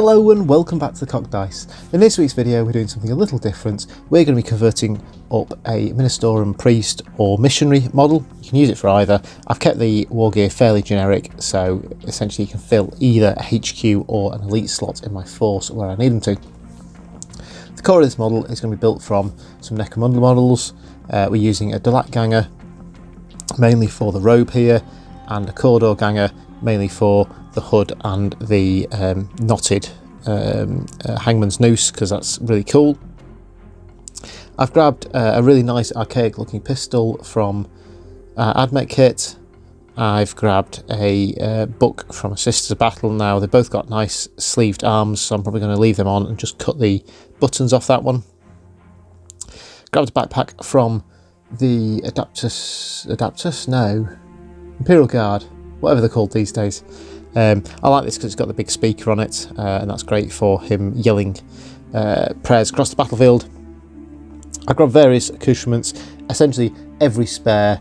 Hello and welcome back to the Cocked Dice. In this week's video we're doing something a little different. We're going to be converting up a Ministorum Priest or Missionary model. You can use it for either. I've kept the war gear fairly generic, so essentially you can fill either a HQ or an elite slot in my force where I need them to. The core of this model is going to be built from some Necromunda models. We're using a Delac Ganger mainly for the robe here, and a Corridor Ganger mainly for the hood and the knotted hangman's noose, because that's really cool. I've grabbed a really nice archaic looking pistol from Admech kit. I've grabbed a book from a Sisters of Battle. Now they've both got nice sleeved arms, so I'm probably going to leave them on and just cut the buttons off that one. Grabbed a backpack from the Imperial Guard, whatever they're called these days. I like this because it's got the big speaker on it, and that's great for him yelling prayers across the battlefield. I grabbed various accoutrements, essentially every spare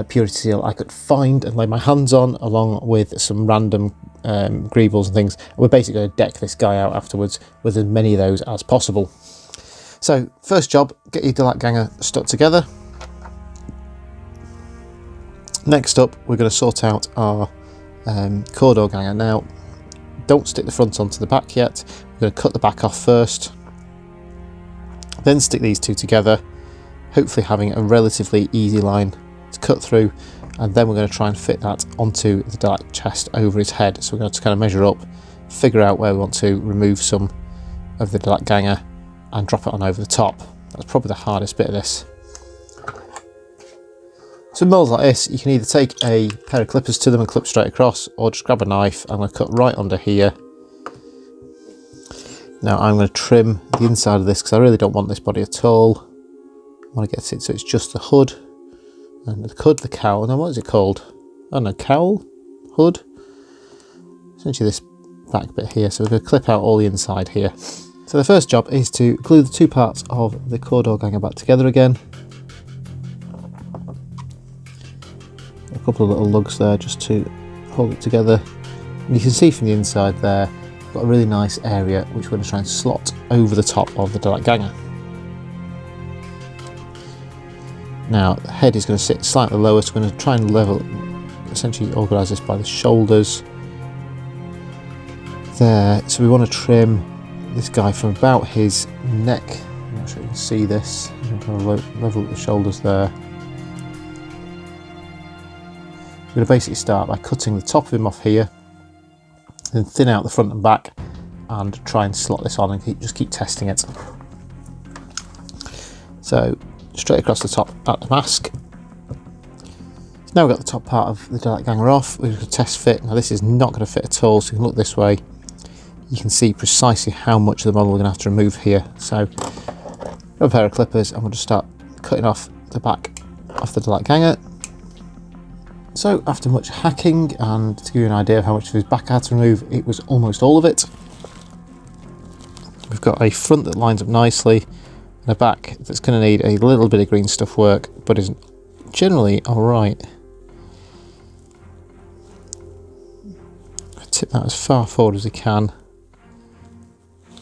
purity seal I could find and lay my hands on, along with some random greebles and things. And we're basically going to deck this guy out afterwards with as many of those as possible. So first job, get your Delac Ganger stuck together. Next up, we're going to sort out our Corridor Ganger. Now, don't stick the front onto the back yet. We're going to cut the back off first, then stick these two together, hopefully having a relatively easy line to cut through, and then we're going to try and fit that onto the Delac chest over his head. So we're going to kind of measure up, figure out where we want to remove some of the Delac Ganger and drop it on over the top. That's probably the hardest bit of this. So models like this, you can either take a pair of clippers to them and clip straight across, or just grab a knife. I'm going to cut right under here. Now I'm going to trim the inside of this because I really don't want this body at all. I want to get it so it's just the hood, and the hood, the cowl. Now what is it called? I don't know, cowl? Hood? Essentially this back bit here. So we're going to clip out all the inside here. So the first job is to glue the two parts of the Corridor Ganger back together again. A couple of little lugs there just to hold it together. And you can see from the inside there, we've got a really nice area which we're going to try and slot over the top of the Delac Ganger. Now the head is going to sit slightly lower, so we're going to try and level, essentially organise this by the shoulders there. So we want to trim this guy from about his neck. I'm not sure you can see this. I'm going to level the shoulders there. We're going to basically start by cutting the top of him off here, then thin out the front and back, and try and slot this on and just keep testing it. So straight across the top at the mask. So now we've got the top part of the Delac Ganger off. We're going to test fit. Now this is not going to fit at all, so you can look this way. You can see precisely how much of the model we're going to have to remove here. So grab a pair of clippers and we'll just start cutting off the back of the Delac Ganger. So after much hacking, and to give you an idea of how much of his back I had to remove, it was almost all of it. We've got a front that lines up nicely, and a back that's going to need a little bit of green stuff work, but is generally alright. Tip that as far forward as we can.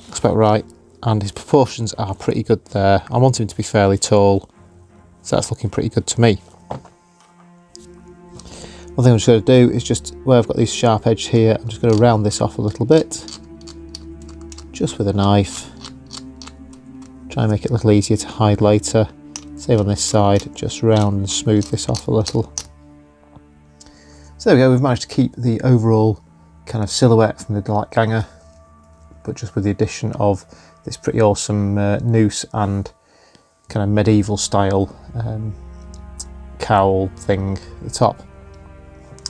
Looks about right, and his proportions are pretty good there. I want him to be fairly tall, so that's looking pretty good to me. One thing I'm just going to do is just where I've got these sharp edges here, I'm just going to round this off a little bit, just with a knife. Try and make it a little easier to hide later. Same on this side, just round and smooth this off a little. So there we go, we've managed to keep the overall kind of silhouette from the Delac Ganger, but just with the addition of this pretty awesome noose and kind of medieval style cowl thing at the top.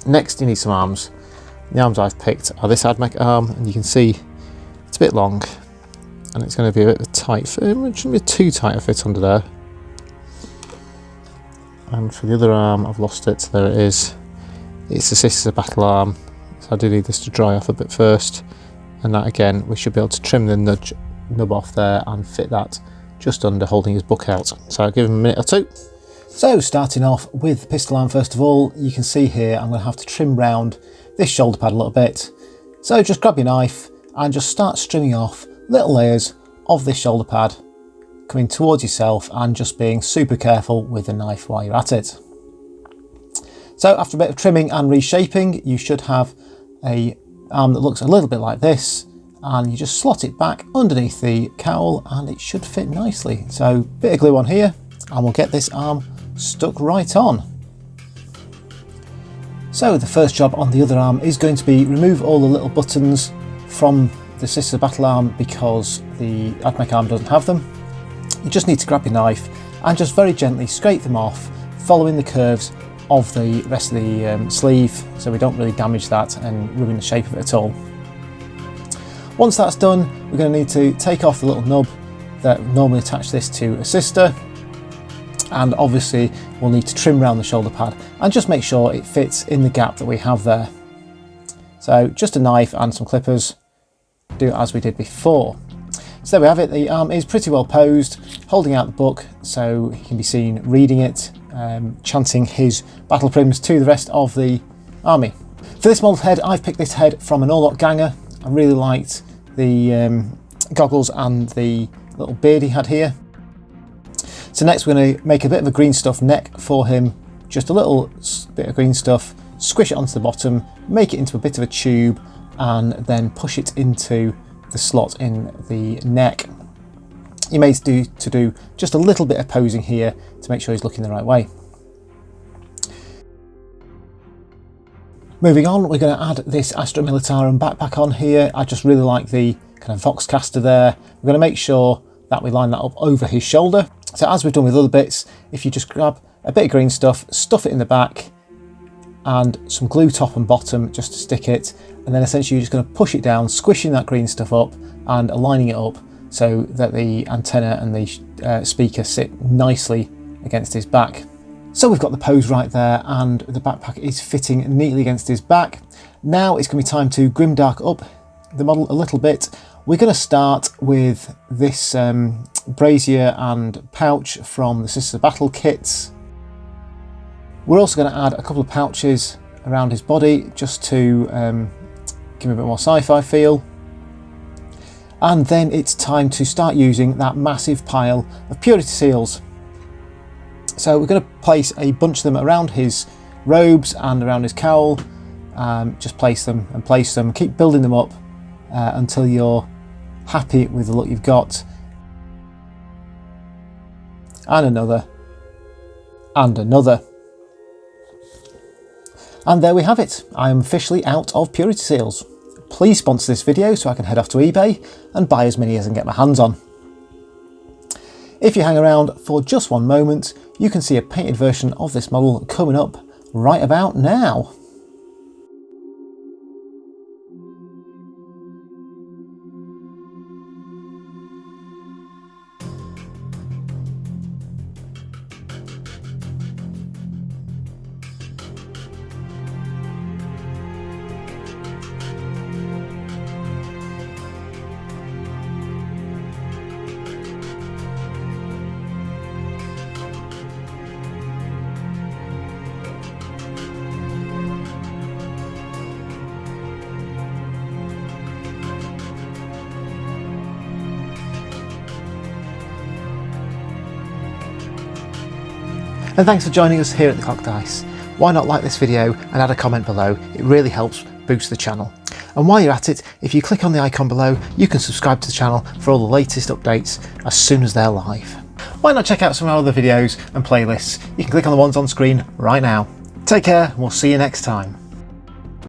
Next you need some arms. The arms I've picked are this Admech arm, and you can see it's a bit long and it's going to be a bit of a tight fit. It shouldn't be too tight a fit under there. And for the other arm I've lost it, there it is. It's the Sisters of Battle arm, so I do need this to dry off a bit first, and that again we should be able to trim the nub off there and fit that just under, holding his book out. So I'll give him a minute or two. So starting off with the pistol arm first of all, you can see here I'm going to have to trim round this shoulder pad a little bit. So just grab your knife and just start trimming off little layers of this shoulder pad, coming towards yourself and just being super careful with the knife while you're at it. So after a bit of trimming and reshaping, you should have a arm that looks a little bit like this, and you just slot it back underneath the cowl and it should fit nicely. So bit of glue on here and we'll get this arm stuck right on. So the first job on the other arm is going to be remove all the little buttons from the Sisters of Battle arm because the Admech arm doesn't have them. You just need to grab your knife and just very gently scrape them off, following the curves of the rest of the sleeve so we don't really damage that and ruin the shape of it at all. Once that's done, we're going to need to take off the little nub that normally attach this to a sister, and obviously we'll need to trim around the shoulder pad and just make sure it fits in the gap that we have there. So just a knife and some clippers, do it as we did before. So there we have it, the arm is pretty well posed, holding out the book so he can be seen reading it, chanting his battle prims to the rest of the army. For this model head, I've picked this head from an Orlok Ganger. I really liked the goggles and the little beard he had here. So next we're going to make a bit of a green stuff neck for him, just a little bit of green stuff, squish it onto the bottom, make it into a bit of a tube, and then push it into the slot in the neck. You may do just a little bit of posing here to make sure he's looking the right way. Moving on, we're going to add this Astra Militarum backpack on here. I just really like the kind of Voxcaster there. We're going to make sure that we line that up over his shoulder. So as we've done with other bits, if you just grab a bit of green stuff, stuff it in the back, and some glue top and bottom just to stick it, and then essentially you're just going to push it down, squishing that green stuff up and aligning it up so that the antenna and the speaker sit nicely against his back. So we've got the pose right there and the backpack is fitting neatly against his back. Now it's going to be time to grimdark up the model a little bit. We're going to start with this brazier and pouch from the Sisters of Battle kits. We're also going to add a couple of pouches around his body just to give him a bit more sci-fi feel. And then it's time to start using that massive pile of Purity Seals. So we're going to place a bunch of them around his robes and around his cowl. Just place them and place them, keep building them up until you're happy with the look you've got. And another. And another. And there we have it. I am officially out of Purity Seals. Please sponsor this video so I can head off to eBay and buy as many as I can get my hands on. If you hang around for just one moment, you can see a painted version of this model coming up right about now. And thanks for joining us here at the Cock Dice. Why not like this video and add a comment below? It really helps boost the channel. And while you're at it, if you click on the icon below, you can subscribe to the channel for all the latest updates as soon as they're live. Why not check out some of our other videos and playlists? You can click on the ones on screen right now. Take care, and we'll see you next time.